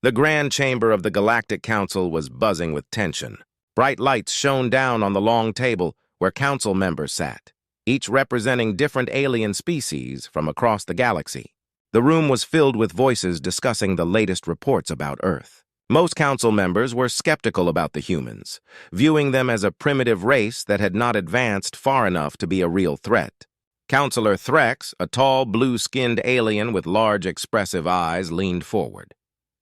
The grand chamber of the Galactic Council was buzzing with tension. Bright lights shone down on the long table where council members sat, each representing different alien species from across the galaxy. The room was filled with voices discussing the latest reports about Earth. Most council members were skeptical about the humans, viewing them as a primitive race that had not advanced far enough to be a real threat. Councillor Threx, a tall, blue-skinned alien with large, expressive eyes, leaned forward.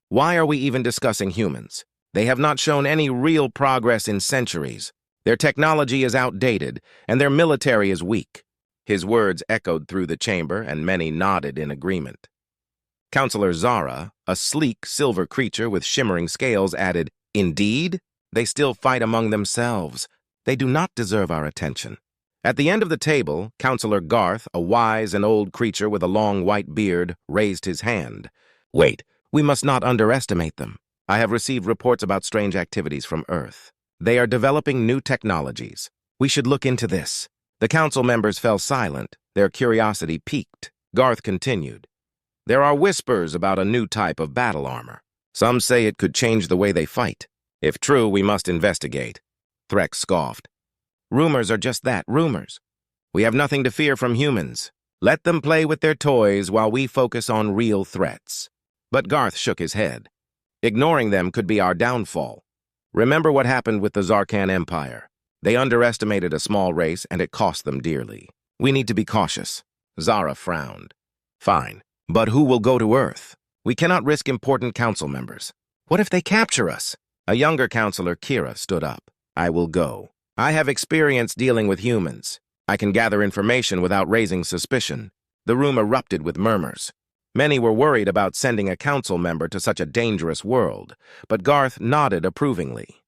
"Why are we even discussing humans? They have not shown any real progress in centuries. Their technology is outdated, and their military is weak." His words echoed through the chamber, and many nodded in agreement. Councillor Zara, a sleek, silver creature with shimmering scales, added, "Indeed? They still fight among themselves. They do not deserve our attention." At the end of the table, Councillor Garth, a wise and old creature with a long white beard, raised his hand. "Wait, we must not underestimate them. I have received reports about strange activities from Earth. They are developing new technologies. We should look into this." The council members fell silent, their curiosity piqued. Garth continued. "There are whispers about a new type of battle armor. Some say it could change the way they fight. If true, we must investigate." Threx scoffed. "Rumors are just that, rumors. We have nothing to fear from humans. Let them play with their toys while we focus on real threats." But Garth shook his head. "Ignoring them could be our downfall. Remember what happened with the Zarkan Empire. They underestimated a small race, and it cost them dearly. We need to be cautious." Zara frowned. "Fine. But who will go to Earth? We cannot risk important council members. What if they capture us?" A younger councillor, Kira, stood up. "I will go. I have experience dealing with humans. I can gather information without raising suspicion." The room erupted with murmurs. Many were worried about sending a council member to such a dangerous world, but Garth nodded approvingly.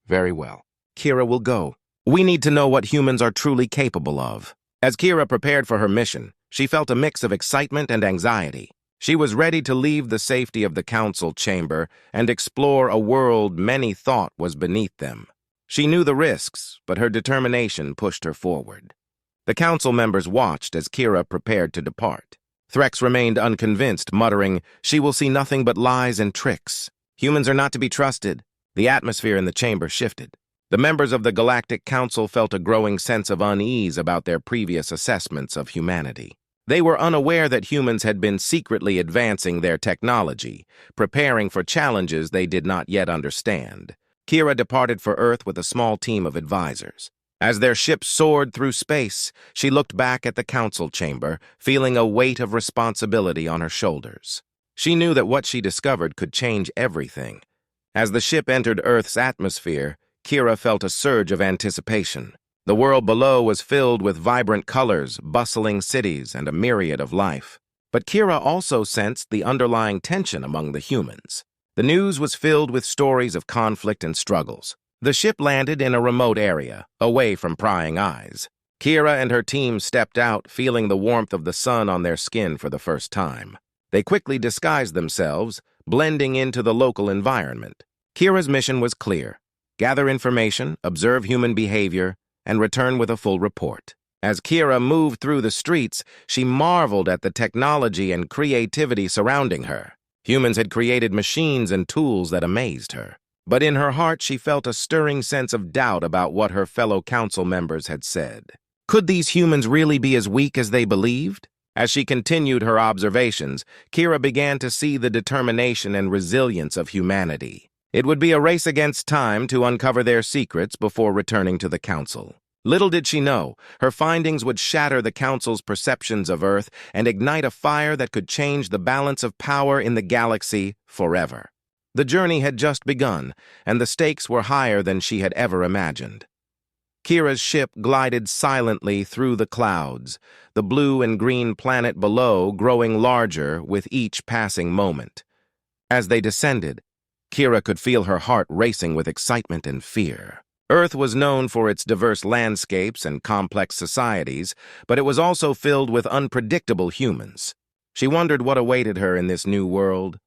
"Very well. Kira will go. We need to know what humans are truly capable of." As Kira prepared for her mission, she felt a mix of excitement and anxiety. She was ready to leave the safety of the council chamber and explore a world many thought was beneath them. She knew the risks, but her determination pushed her forward. The council members watched as Kira prepared to depart. Threx remained unconvinced, muttering, "She will see nothing but lies and tricks. Humans are not to be trusted." The atmosphere in the chamber shifted. The members of the Galactic Council felt a growing sense of unease about their previous assessments of humanity. They were unaware that humans had been secretly advancing their technology, preparing for challenges they did not yet understand. Kira departed for Earth with a small team of advisors. As their ship soared through space, she looked back at the council chamber, feeling a weight of responsibility on her shoulders. She knew that what she discovered could change everything. As the ship entered Earth's atmosphere, Kira felt a surge of anticipation. The world below was filled with vibrant colors, bustling cities, and a myriad of life. But Kira also sensed the underlying tension among the humans. The news was filled with stories of conflict and struggles. The ship landed in a remote area, away from prying eyes. Kira and her team stepped out, feeling the warmth of the sun on their skin for the first time. They quickly disguised themselves, blending into the local environment. Kira's mission was clear: gather information, observe human behavior, and return with a full report. As Kira moved through the streets, she marveled at the technology and creativity surrounding her. Humans had created machines and tools that amazed her. But in her heart, she felt a stirring sense of doubt about what her fellow council members had said. Could these humans really be as weak as they believed? As she continued her observations, Kira began to see the determination and resilience of humanity. It would be a race against time to uncover their secrets before returning to the council. Little did she know, her findings would shatter the council's perceptions of Earth and ignite a fire that could change the balance of power in the galaxy forever. The journey had just begun, and the stakes were higher than she had ever imagined. Kira's ship glided silently through the clouds, the blue and green planet below growing larger with each passing moment. As they descended, Kira could feel her heart racing with excitement and fear. Earth was known for its diverse landscapes and complex societies, but it was also filled with unpredictable humans. She wondered what awaited her in this new world.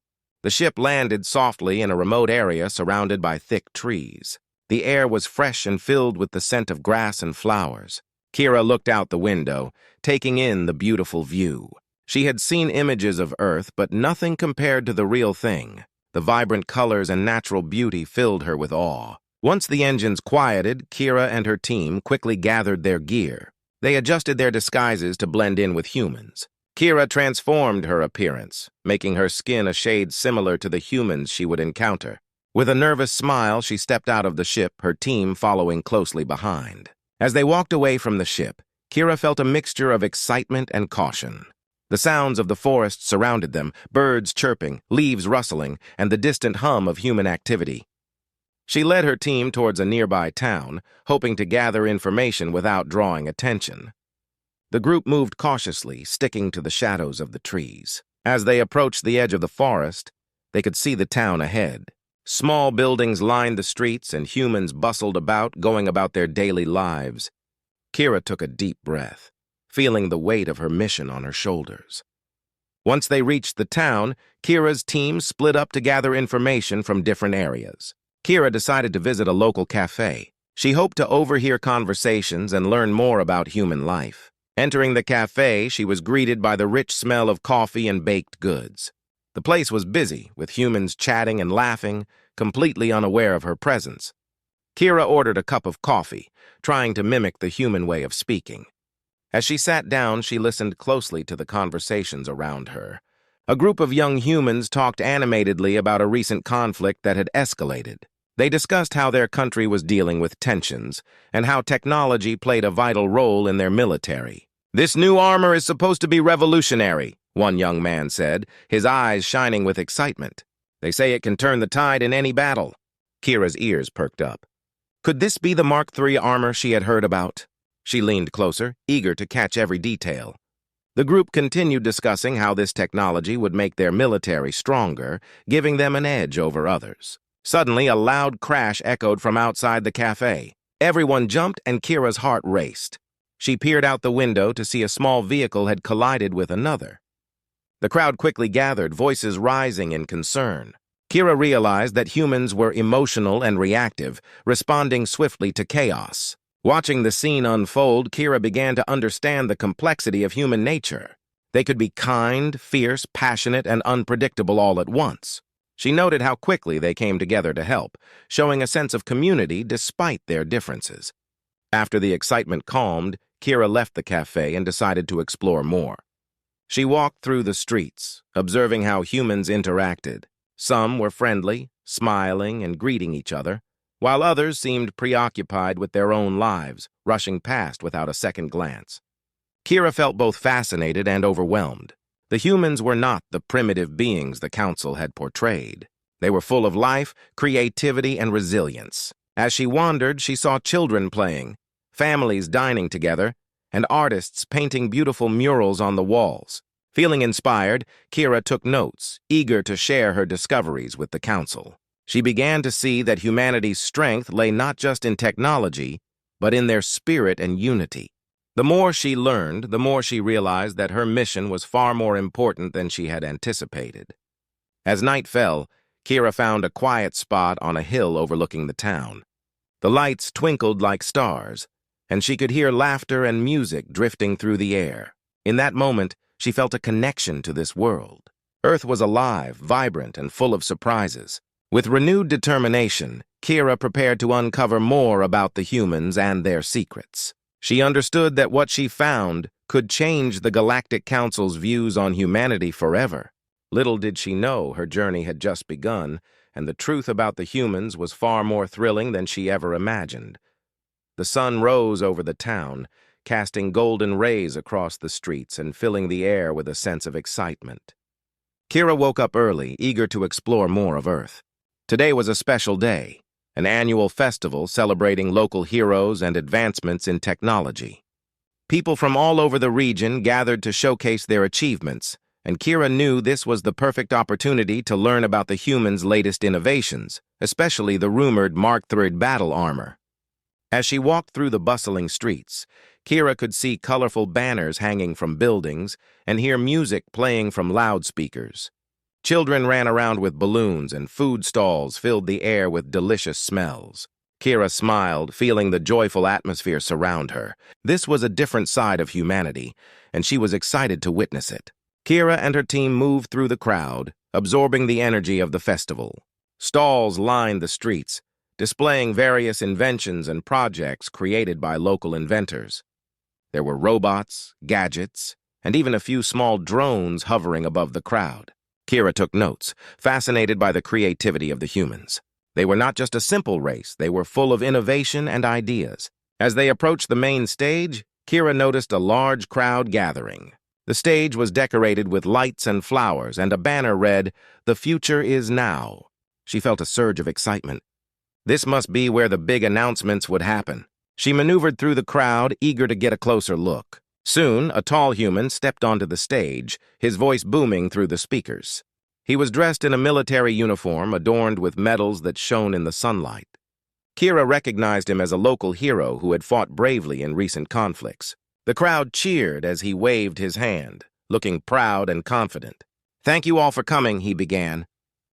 The ship landed softly in a remote area surrounded by thick trees. The air was fresh and filled with the scent of grass and flowers. Kira looked out the window, taking in the beautiful view. She had seen images of Earth, but nothing compared to the real thing. The vibrant colors and natural beauty filled her with awe. Once the engines quieted, Kira and her team quickly gathered their gear. They adjusted their disguises to blend in with humans. Kira transformed her appearance, making her skin a shade similar to the humans she would encounter. With a nervous smile, she stepped out of the ship, her team following closely behind. As they walked away from the ship, Kira felt a mixture of excitement and caution. The sounds of the forest surrounded them, birds chirping, leaves rustling, and the distant hum of human activity. She led her team towards a nearby town, hoping to gather information without drawing attention. The group moved cautiously, sticking to the shadows of the trees. As they approached the edge of the forest, they could see the town ahead. Small buildings lined the streets and humans bustled about, going about their daily lives. Kira took a deep breath, feeling the weight of her mission on her shoulders. Once they reached the town, Kira's team split up to gather information from different areas. Kira decided to visit a local cafe. She hoped to overhear conversations and learn more about human life. Entering the cafe, she was greeted by the rich smell of coffee and baked goods. The place was busy, with humans chatting and laughing, completely unaware of her presence. Kira ordered a cup of coffee, trying to mimic the human way of speaking. As she sat down, she listened closely to the conversations around her. A group of young humans talked animatedly about a recent conflict that had escalated. They discussed how their country was dealing with tensions and how technology played a vital role in their military. "This new armor is supposed to be revolutionary," one young man said, his eyes shining with excitement. "They say it can turn the tide in any battle." Kira's ears perked up. Could this be the Mark III armor she had heard about? She leaned closer, eager to catch every detail. The group continued discussing how this technology would make their military stronger, giving them an edge over others. Suddenly, a loud crash echoed from outside the cafe. Everyone jumped and Kira's heart raced. She peered out the window to see a small vehicle had collided with another. The crowd quickly gathered, voices rising in concern. Kira realized that humans were emotional and reactive, responding swiftly to chaos. Watching the scene unfold, Kira began to understand the complexity of human nature. They could be kind, fierce, passionate, and unpredictable all at once. She noted how quickly they came together to help, showing a sense of community despite their differences. After the excitement calmed, Kira left the cafe and decided to explore more. She walked through the streets, observing how humans interacted. Some were friendly, smiling, and greeting each other, while others seemed preoccupied with their own lives, rushing past without a second glance. Kira felt both fascinated and overwhelmed. The humans were not the primitive beings the council had portrayed. They were full of life, creativity, and resilience. As she wandered, she saw children playing, families dining together, and artists painting beautiful murals on the walls. Feeling inspired, Kira took notes, eager to share her discoveries with the council. She began to see that humanity's strength lay not just in technology, but in their spirit and unity. The more she learned, the more she realized that her mission was far more important than she had anticipated. As night fell, Kira found a quiet spot on a hill overlooking the town. The lights twinkled like stars, and she could hear laughter and music drifting through the air. In that moment, she felt a connection to this world. Earth was alive, vibrant, and full of surprises. With renewed determination, Kira prepared to uncover more about the humans and their secrets. She understood that what she found could change the Galactic Council's views on humanity forever. Little did she know her journey had just begun, and the truth about the humans was far more thrilling than she ever imagined. The sun rose over the town, casting golden rays across the streets and filling the air with a sense of excitement. Kira woke up early, eager to explore more of Earth. Today was a special day, an annual festival celebrating local heroes and advancements in technology. People from all over the region gathered to showcase their achievements, and Kira knew this was the perfect opportunity to learn about the humans' latest innovations, especially the rumored Mark III battle armor. As she walked through the bustling streets, Kira could see colorful banners hanging from buildings and hear music playing from loudspeakers. Children ran around with balloons and food stalls filled the air with delicious smells. Kira smiled, feeling the joyful atmosphere surround her. This was a different side of humanity, and she was excited to witness it. Kira and her team moved through the crowd, absorbing the energy of the festival. Stalls lined the streets, displaying various inventions and projects created by local inventors. There were robots, gadgets, and even a few small drones hovering above the crowd. Kira took notes, fascinated by the creativity of the humans. They were not just a simple race, they were full of innovation and ideas. As they approached the main stage, Kira noticed a large crowd gathering. The stage was decorated with lights and flowers, and a banner read, "The future is now." She felt a surge of excitement. This must be where the big announcements would happen. She maneuvered through the crowd, eager to get a closer look. Soon, a tall human stepped onto the stage, his voice booming through the speakers. He was dressed in a military uniform adorned with medals that shone in the sunlight. Kira recognized him as a local hero who had fought bravely in recent conflicts. The crowd cheered as he waved his hand, looking proud and confident. "Thank you all for coming," he began.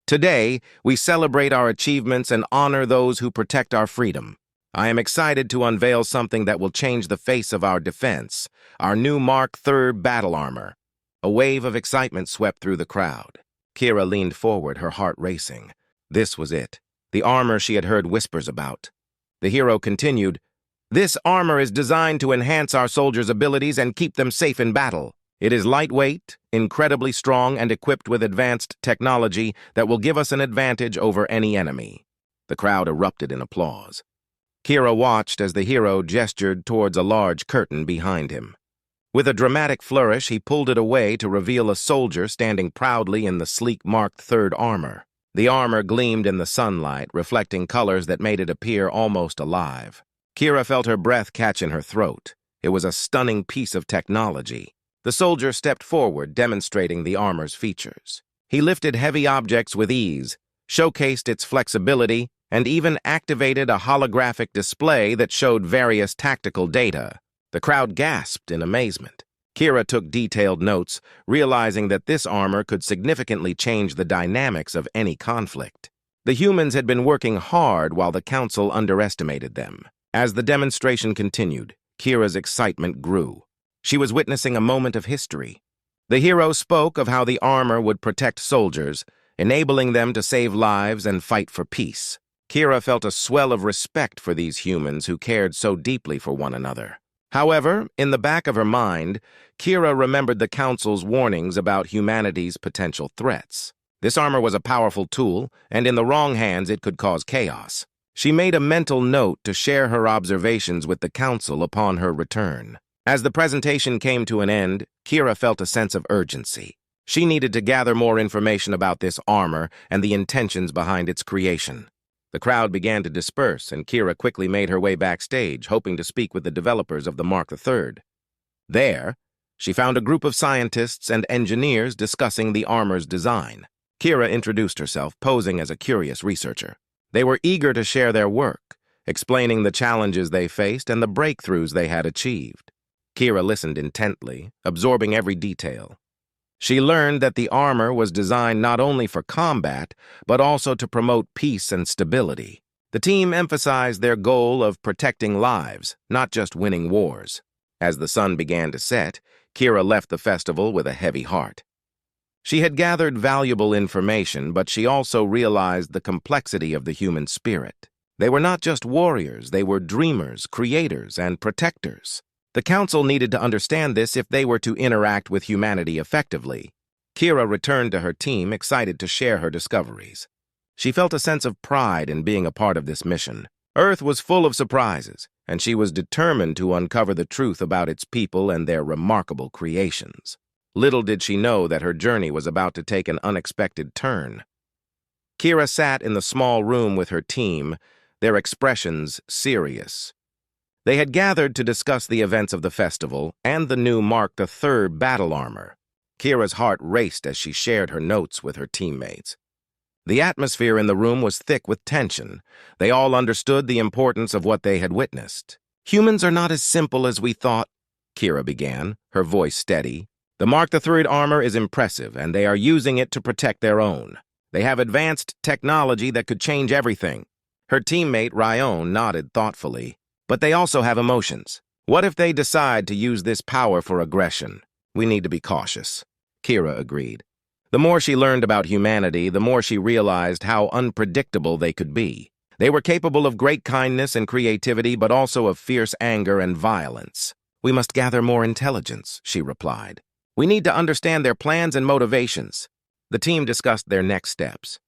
"Today, we celebrate our achievements and honor those who protect our freedom. I am excited to unveil something that will change the face of our defense, our new Mark III battle armor." A wave of excitement swept through the crowd. Kira leaned forward, her heart racing. This was it, the armor she had heard whispers about. The hero continued, "This armor is designed to enhance our soldiers' abilities and keep them safe in battle. It is lightweight, incredibly strong, and equipped with advanced technology that will give us an advantage over any enemy." The crowd erupted in applause. Kira watched as the hero gestured towards a large curtain behind him. With a dramatic flourish, he pulled it away to reveal a soldier standing proudly in the sleek Mark III armor. The armor gleamed in the sunlight, reflecting colors that made it appear almost alive. Kira felt her breath catch in her throat. It was a stunning piece of technology. The soldier stepped forward, demonstrating the armor's features. He lifted heavy objects with ease, showcased its flexibility, and even activated a holographic display that showed various tactical data. The crowd gasped in amazement. Kira took detailed notes, realizing that this armor could significantly change the dynamics of any conflict. The humans had been working hard while the council underestimated them. As the demonstration continued, Kira's excitement grew. She was witnessing a moment of history. The hero spoke of how the armor would protect soldiers, enabling them to save lives and fight for peace. Kira felt a swell of respect for these humans who cared so deeply for one another. However, in the back of her mind, Kira remembered the Council's warnings about humanity's potential threats. This armor was a powerful tool, and in the wrong hands it could cause chaos. She made a mental note to share her observations with the Council upon her return. As the presentation came to an end, Kira felt a sense of urgency. She needed to gather more information about this armor and the intentions behind its creation. The crowd began to disperse, and Kira quickly made her way backstage, hoping to speak with the developers of the Mark III. There, she found a group of scientists and engineers discussing the armor's design. Kira introduced herself, posing as a curious researcher. They were eager to share their work, explaining the challenges they faced and the breakthroughs they had achieved. Kira listened intently, absorbing every detail. She learned that the armor was designed not only for combat, but also to promote peace and stability. The team emphasized their goal of protecting lives, not just winning wars. As the sun began to set, Kira left the festival with a heavy heart. She had gathered valuable information, but she also realized the complexity of the human spirit. They were not just warriors, they were dreamers, creators, and protectors. The Council needed to understand this if they were to interact with humanity effectively. Kira returned to her team, excited to share her discoveries. She felt a sense of pride in being a part of this mission. Earth was full of surprises, and she was determined to uncover the truth about its people and their remarkable creations. Little did she know that her journey was about to take an unexpected turn. Kira sat in the small room with her team, their expressions serious. They had gathered to discuss the events of the festival and the new Mark III battle armor. Kira's heart raced as she shared her notes with her teammates. The atmosphere in the room was thick with tension. They all understood the importance of what they had witnessed. "Humans are not as simple as we thought," Kira began, her voice steady. "The Mark III armor is impressive, and they are using it to protect their own. They have advanced technology that could change everything." Her teammate, Ryan, nodded thoughtfully. "But they also have emotions. What if they decide to use this power for aggression? We need to be cautious." Kira agreed. The more she learned about humanity, the more she realized how unpredictable they could be. They were capable of great kindness and creativity, but also of fierce anger and violence. "We must gather more intelligence," she replied. "We need to understand their plans and motivations." The team discussed their next steps.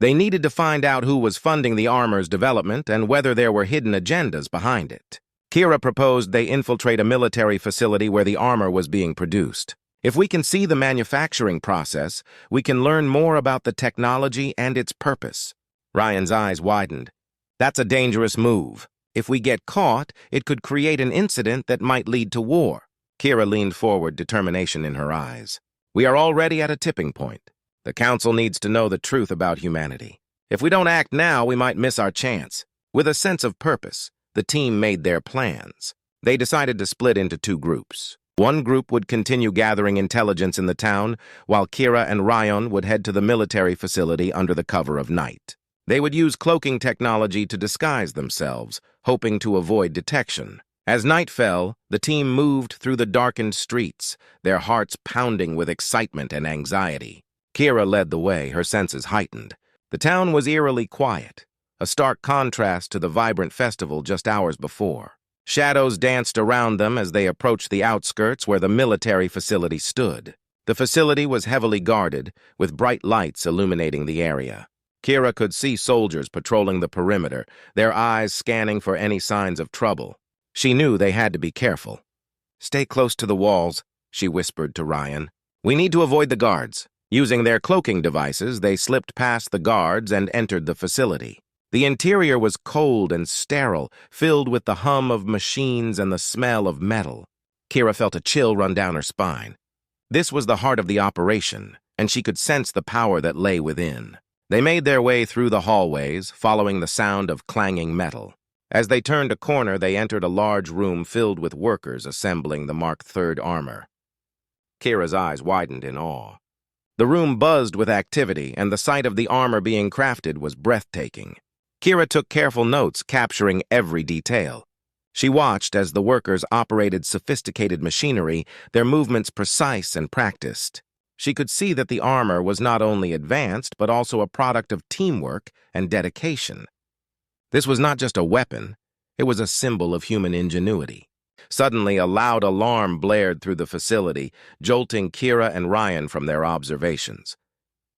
They needed to find out who was funding the armor's development and whether there were hidden agendas behind it. Kira proposed they infiltrate a military facility where the armor was being produced. "If we can see the manufacturing process, we can learn more about the technology and its purpose." Ryan's eyes widened. "That's a dangerous move. If we get caught, it could create an incident that might lead to war." Kira leaned forward, determination in her eyes. "We are already at a tipping point. The Council needs to know the truth about humanity. If we don't act now, we might miss our chance." With a sense of purpose, the team made their plans. They decided to split into two groups. One group would continue gathering intelligence in the town, while Kira and Ryan would head to the military facility under the cover of night. They would use cloaking technology to disguise themselves, hoping to avoid detection. As night fell, the team moved through the darkened streets, their hearts pounding with excitement and anxiety. Kira led the way, her senses heightened. The town was eerily quiet, a stark contrast to the vibrant festival just hours before. Shadows danced around them as they approached the outskirts where the military facility stood. The facility was heavily guarded, with bright lights illuminating the area. Kira could see soldiers patrolling the perimeter, their eyes scanning for any signs of trouble. She knew they had to be careful. "Stay close to the walls," she whispered to Ryan. "We need to avoid the guards." Using their cloaking devices, they slipped past the guards and entered the facility. The interior was cold and sterile, filled with the hum of machines and the smell of metal. Kira felt a chill run down her spine. This was the heart of the operation, and she could sense the power that lay within. They made their way through the hallways, following the sound of clanging metal. As they turned a corner, they entered a large room filled with workers assembling the Mark III armor. Kira's eyes widened in awe. The room buzzed with activity, and the sight of the armor being crafted was breathtaking. Kira took careful notes, capturing every detail. She watched as the workers operated sophisticated machinery, their movements precise and practiced. She could see that the armor was not only advanced, but also a product of teamwork and dedication. This was not just a weapon, it was a symbol of human ingenuity. Suddenly, a loud alarm blared through the facility, jolting Kira and Ryan from their observations.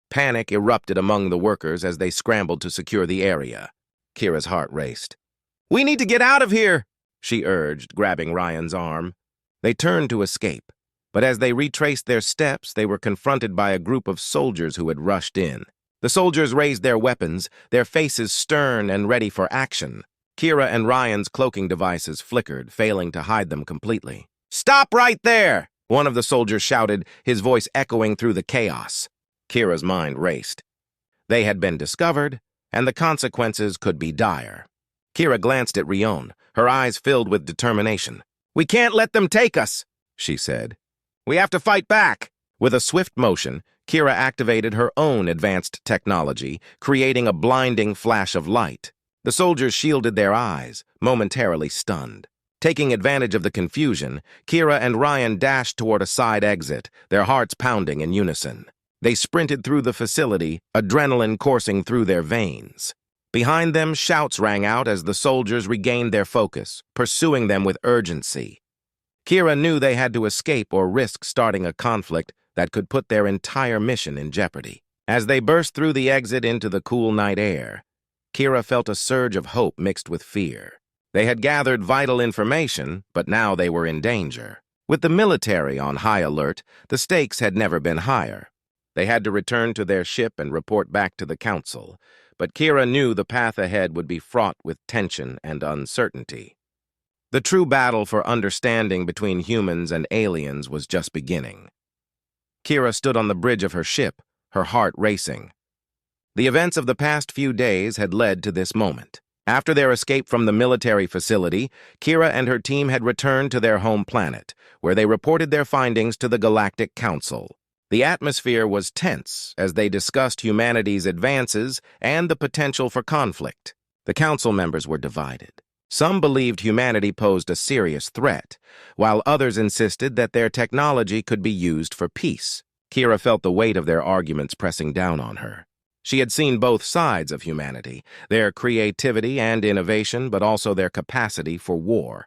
Panic erupted among the workers as they scrambled to secure the area. Kira's heart raced. "We need to get out of here," she urged, grabbing Ryan's arm. They turned to escape, but as they retraced their steps, they were confronted by a group of soldiers who had rushed in. The soldiers raised their weapons, their faces stern and ready for action. Kira and Ryan's cloaking devices flickered, failing to hide them completely. "Stop right there!" one of the soldiers shouted, his voice echoing through the chaos. Kira's mind raced. They had been discovered, and the consequences could be dire. Kira glanced at Ryan, her eyes filled with determination. "We can't let them take us," she said. "We have to fight back." With a swift motion, Kira activated her own advanced technology, creating a blinding flash of light. The soldiers shielded their eyes, momentarily stunned. Taking advantage of the confusion, Kira and Ryan dashed toward a side exit, their hearts pounding in unison. They sprinted through the facility, adrenaline coursing through their veins. Behind them, shouts rang out as the soldiers regained their focus, pursuing them with urgency. Kira knew they had to escape or risk starting a conflict that could put their entire mission in jeopardy. As they burst through the exit into the cool night air, Kira felt a surge of hope mixed with fear. They had gathered vital information, but now they were in danger. With the military on high alert, the stakes had never been higher. They had to return to their ship and report back to the Council, but Kira knew the path ahead would be fraught with tension and uncertainty. The true battle for understanding between humans and aliens was just beginning. Kira stood on the bridge of her ship, her heart racing. The events of the past few days had led to this moment. After their escape from the military facility, Kira and her team had returned to their home planet, where they reported their findings to the Galactic Council. The atmosphere was tense as they discussed humanity's advances and the potential for conflict. The council members were divided. Some believed humanity posed a serious threat, while others insisted that their technology could be used for peace. Kira felt the weight of their arguments pressing down on her. She had seen both sides of humanity, their creativity and innovation, but also their capacity for war.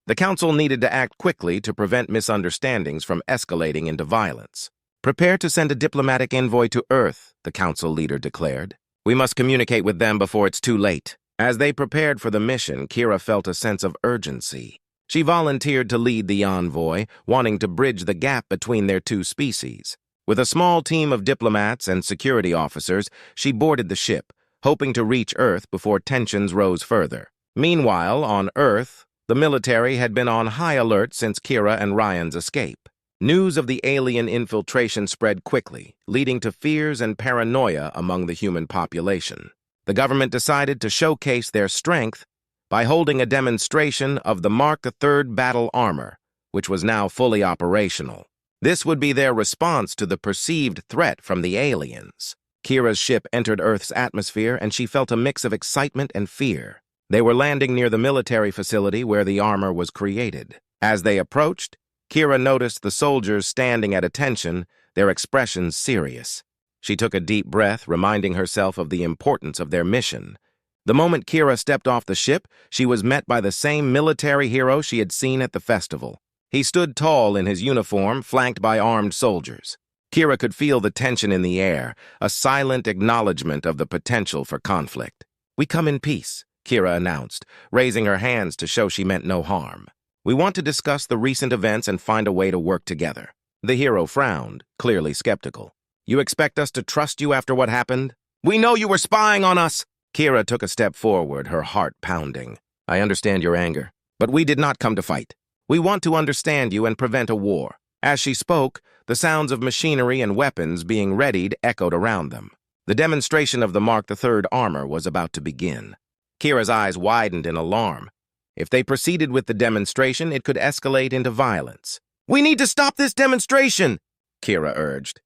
The Council needed to act quickly to prevent misunderstandings from escalating into violence. "Prepare to send a diplomatic envoy to Earth," the Council leader declared. "We must communicate with them before it's too late." As they prepared for the mission, Kira felt a sense of urgency. She volunteered to lead the envoy, wanting to bridge the gap between their two species. With a small team of diplomats and security officers, she boarded the ship, hoping to reach Earth before tensions rose further. Meanwhile, on Earth, the military had been on high alert since Kira and Ryan's escape. News of the alien infiltration spread quickly, leading to fears and paranoia among the human population. The government decided to showcase their strength by holding a demonstration of the Mark III battle armor, which was now fully operational. This would be their response to the perceived threat from the aliens. Kira's ship entered Earth's atmosphere, and she felt a mix of excitement and fear. They were landing near the military facility where the armor was created. As they approached, Kira noticed the soldiers standing at attention, their expressions serious. She took a deep breath, reminding herself of the importance of their mission. The moment Kira stepped off the ship, she was met by the same military hero she had seen at the festival. He stood tall in his uniform, flanked by armed soldiers. Kira could feel the tension in the air, a silent acknowledgement of the potential for conflict. "We come in peace," Kira announced, raising her hands to show she meant no harm. "We want to discuss the recent events and find a way to work together." The hero frowned, clearly skeptical. "You expect us to trust you after what happened?" "We know you were spying on us!" Kira took a step forward, her heart pounding. "I understand your anger, but we did not come to fight. We want to understand you and prevent a war." As she spoke, the sounds of machinery and weapons being readied echoed around them. The demonstration of the Mark III armor was about to begin. Kira's eyes widened in alarm. If they proceeded with the demonstration, it could escalate into violence. "We need to stop this demonstration," Kira urged.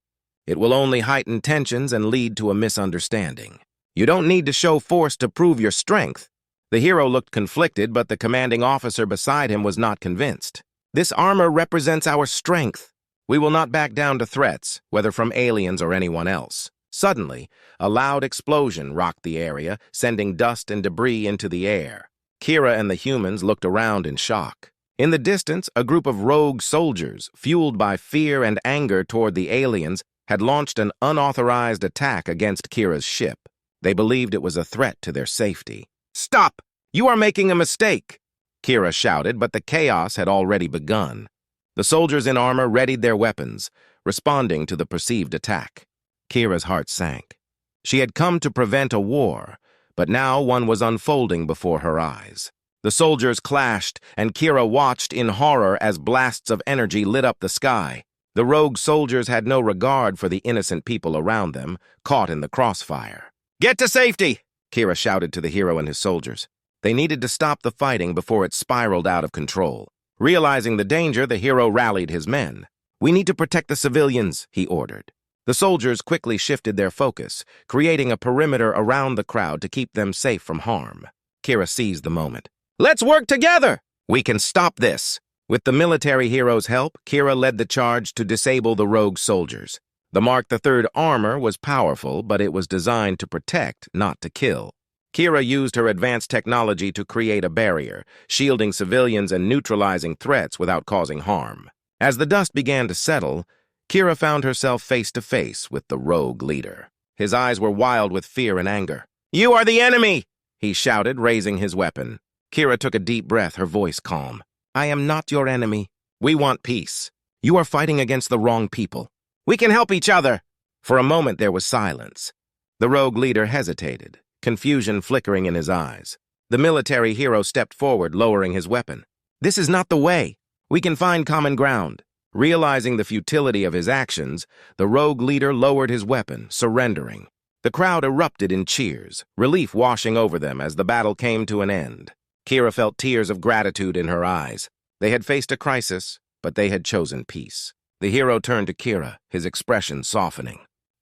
"It will only heighten tensions and lead to a misunderstanding. You don't need to show force to prove your strength." The hero looked conflicted, but the commanding officer beside him was not convinced. "This armor represents our strength. We will not back down to threats, whether from aliens or anyone else." Suddenly, a loud explosion rocked the area, sending dust and debris into the air. Kira and the humans looked around in shock. In the distance, a group of rogue soldiers, fueled by fear and anger toward the aliens, had launched an unauthorized attack against Kira's ship. They believed it was a threat to their safety. "Stop! You are making a mistake!" Kira shouted, but the chaos had already begun. The soldiers in armor readied their weapons, responding to the perceived attack. Kira's heart sank. She had come to prevent a war, but now one was unfolding before her eyes. The soldiers clashed, and Kira watched in horror as blasts of energy lit up the sky. The rogue soldiers had no regard for the innocent people around them, caught in the crossfire. "Get to safety!" Kira shouted to the hero and his soldiers. They needed to stop the fighting before it spiraled out of control. Realizing the danger, the hero rallied his men. "We need to protect the civilians," he ordered. The soldiers quickly shifted their focus, creating a perimeter around the crowd to keep them safe from harm. Kira seized the moment. "Let's work together! We can stop this!" With the military hero's help, Kira led the charge to disable the rogue soldiers. The Mark III armor was powerful, but it was designed to protect, not to kill. Kira used her advanced technology to create a barrier, shielding civilians and neutralizing threats without causing harm. As the dust began to settle, Kira found herself face to face with the rogue leader. His eyes were wild with fear and anger. "You are the enemy!" he shouted, raising his weapon. Kira took a deep breath, her voice calm. "I am not your enemy. We want peace. You are fighting against the wrong people. We can help each other." For a moment there was silence. The rogue leader hesitated, confusion flickering in his eyes. The military hero stepped forward, lowering his weapon. "This is not the way. We can find common ground." Realizing the futility of his actions, the rogue leader lowered his weapon, surrendering. The crowd erupted in cheers, relief washing over them as the battle came to an end. Kira felt tears of gratitude in her eyes. They had faced a crisis, but they had chosen peace. The hero turned to Kira, his expression softening.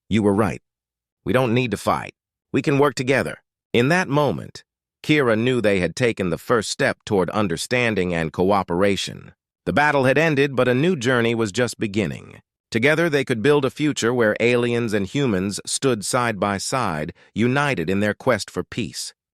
"You were right. We don't need to fight. We can work together." In that moment, Kira knew they had taken the first step toward understanding and cooperation. The battle had ended, but a new journey was just beginning. Together, they could build a future where aliens and humans stood side by side, united in their quest for peace.